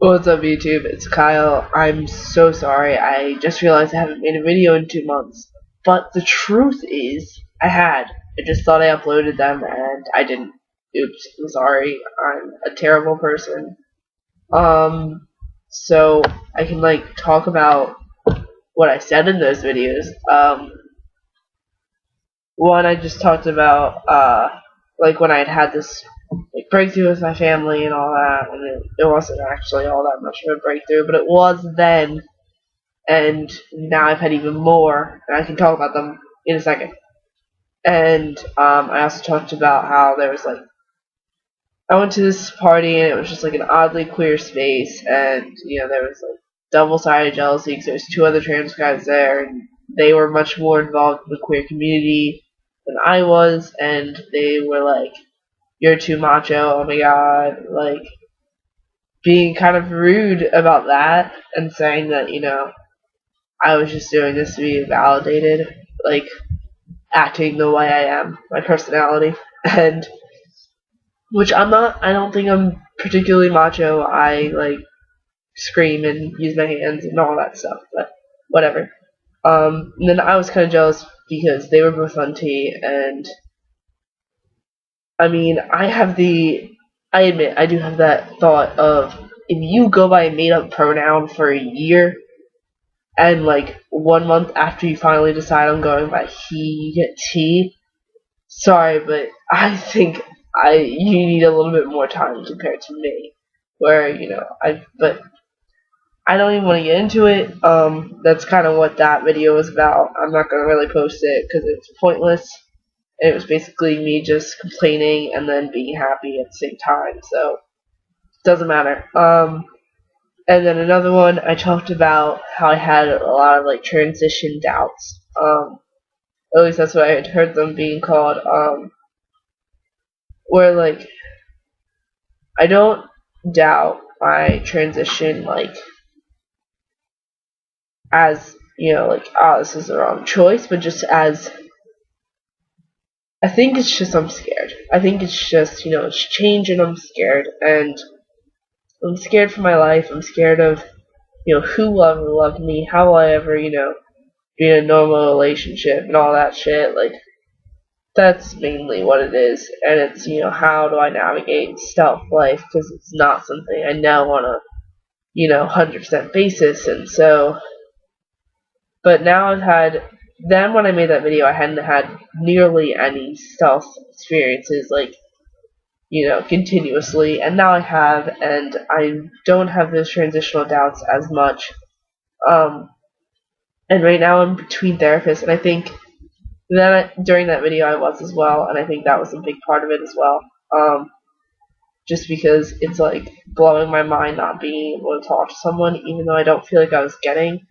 What's up, YouTube? It's Kyle. I'm so sorry. I just realized I haven't made a video in 2 months. But the truth is, I had. I just thought I uploaded them and I didn't. Oops. I'm sorry. I'm a terrible person. So I can talk about what I said in those videos. One I just talked about when I had this breakthrough with my family and all that, and it wasn't actually all that much of a breakthrough, but it was then, and now I've had even more, and I can talk about them in a second. And I also talked about how there was I went to this party and it was just an oddly queer space, and there was double-sided jealousy because there was two other trans guys there, and they were much more involved in the queer community than I was, and they were like, "You're too macho, oh my god," being kind of rude about that and saying that, I was just doing this to be validated, acting the way I am, my personality, and which I'm not. I don't think I'm particularly macho. I scream and use my hands and all that stuff, but whatever. And then I was kind of jealous because they were both on T, and I mean, I admit, I do have that thought of, if you go by a made-up pronoun for a year, and 1 month after you finally decide on going by he, you get T, sorry, but I think you need a little bit more time compared to me, where, but I don't even want to get into it. That's kind of what that video was about. I'm not going to really post it because it's pointless. It was basically me just complaining and then being happy at the same time, so it doesn't matter. And then another one, I talked about how I had a lot of transition doubts. At least that's what I had heard them being called. Where I don't doubt my transition as oh, this is the wrong choice, but just as, I think it's just I'm scared. I think it's just, it's change and I'm scared. And I'm scared for my life. I'm scared of, who will ever love me, how will I ever, be in a normal relationship and all that shit. That's mainly what it is. And it's, how do I navigate stealth life, because it's not something I know on a, 100% basis. And so, but now then when I made that video, I hadn't had nearly any stealth experiences, continuously, and now I have, and I don't have those transitional doubts as much. And right now I'm between therapists, and I think that during that video I was as well, and I think that was a big part of it as well. Just because it's blowing my mind not being able to talk to someone, even though I don't feel like I was getting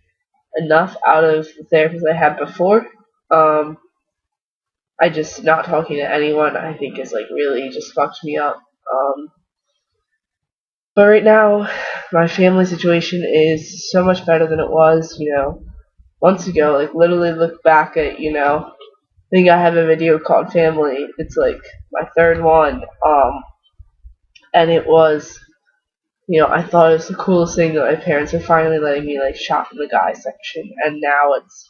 enough out of the therapists I had before. I just not talking to anyone, I think, is really just fucked me up. But right now, my family situation is so much better than it was, months ago. Literally look back at, I think I have a video called Family. It's my third one. And it was, I thought it was the coolest thing that my parents are finally letting me shop in the guy section. And now it's,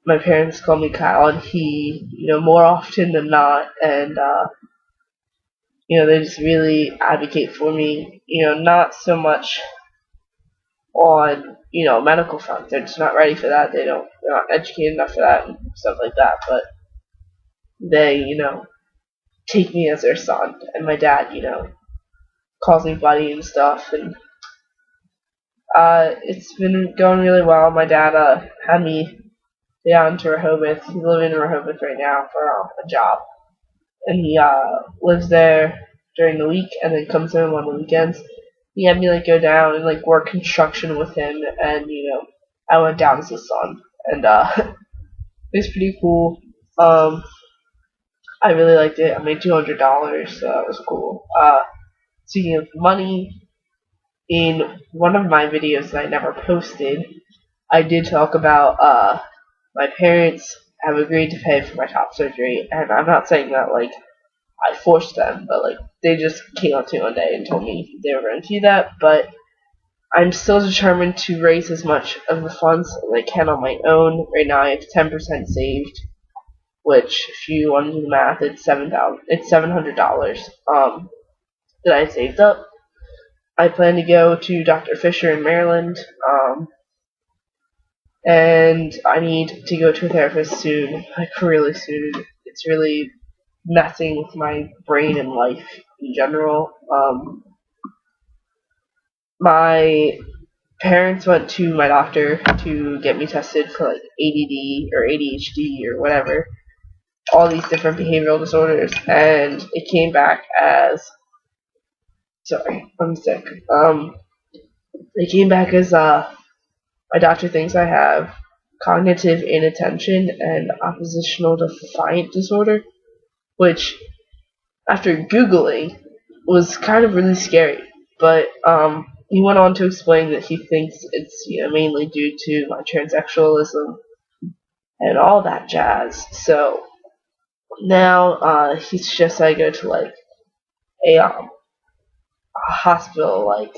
my parents call me Kyle and he, more often than not, and they just really advocate for me, not so much on, medical front. They're just not ready for that. They're not educated enough for that and stuff like that, but they, take me as their son, and my dad, calls me buddy and stuff, and it's been going really well. My dad had me down to Rehoboth. He's living in Rehoboth right now for a job, and he lives there during the week and then comes home on the weekends. He had me go down and work construction with him, and I went down as his son, and it was pretty cool. I really liked it. I made $200, so that was cool. Speaking of money, in one of my videos that I never posted, I did talk about my parents have agreed to pay for my top surgery, and I'm not saying that I forced them, but they just came up to me one day and told me they were going to do that, but I'm still determined to raise as much of the funds as I can on my own. Right now I have 10% saved, which, if you want to do the math, it's $700 that I saved up. I plan to go to Dr. Fisher in Maryland, and I need to go to a therapist soon, like really soon. It's really messing with my brain and life in general. My parents went to my doctor to get me tested for like ADD or ADHD or whatever, all these different behavioral disorders, and it came back as, sorry, I'm sick. It came back as my doctor thinks I have cognitive inattention and oppositional defiant disorder, which, after Googling, was kind of really scary. But he went on to explain that he thinks it's mainly due to my transsexualism and all that jazz. So now he suggests I go to like a hospital, like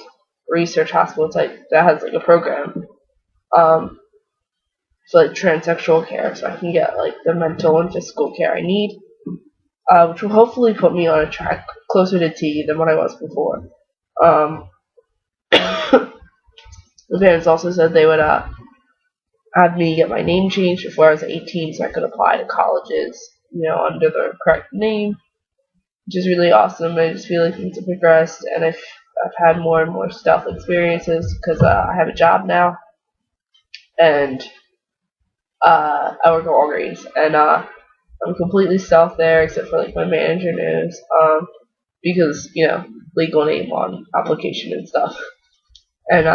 research hospital type that has like a program for like transsexual care, so I can get like the mental and physical care I need, which will hopefully put me on a track closer to T than what I was before. The parents also said they would have me get my name changed before I was 18 so I could apply to colleges, under the correct name, which is really awesome. I just feel like things have progressed, and I've had more and more stealth experiences because I have a job now, and I work at Walgreens, and I'm completely stealth there, except for like my manager knows, because legal name on application and stuff. And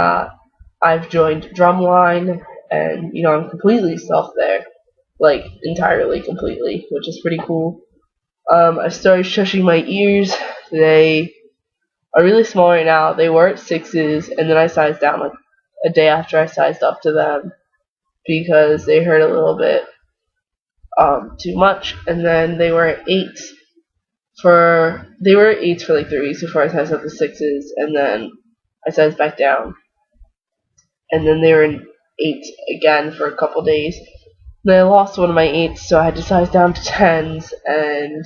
I've joined Drumline, and I'm completely stealth there, like entirely, completely, which is pretty cool. I started shushing my ears. They are really small right now. They were at 6s, and then I sized down like a day after I sized up to them because they hurt a little bit too much, and then they were at 8s for like 3 weeks before I sized up to 6s, and then I sized back down, and then they were in 8 again for a couple days. Then I lost one of my 8s, so I had to size down to 10s, and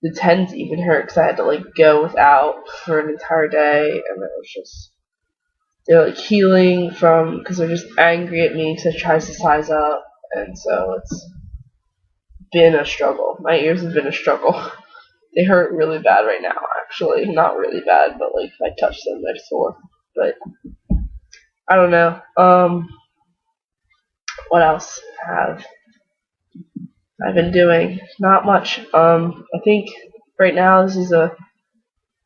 the 10s even hurt because I had to like go without for an entire day, and it was just, they're like healing from, because they're just angry at me because I tried to size up, and so it's been a struggle. My ears have been a struggle. They hurt really bad right now, actually. Not really bad, but like if I touch them, they're sore. But I don't know. What else have I been doing? Not much. I think right now this is a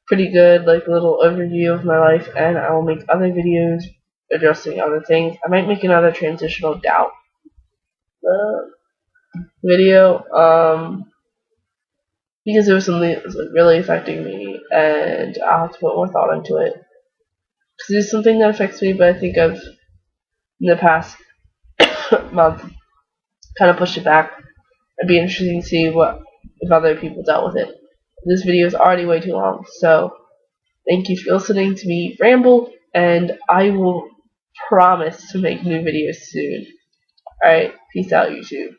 pretty good like little overview of my life, and I will make other videos addressing other things. I might make another transitional doubt video, because it was something that was like really affecting me, and I'll have to put more thought into it, because it's something that affects me, but I think I've, in the past month, kind of pushed it back. It'd be interesting to see if other people dealt with it. This video is already way too long, so thank you for listening to me ramble, and I will promise to make new videos soon. Alright, peace out, YouTube.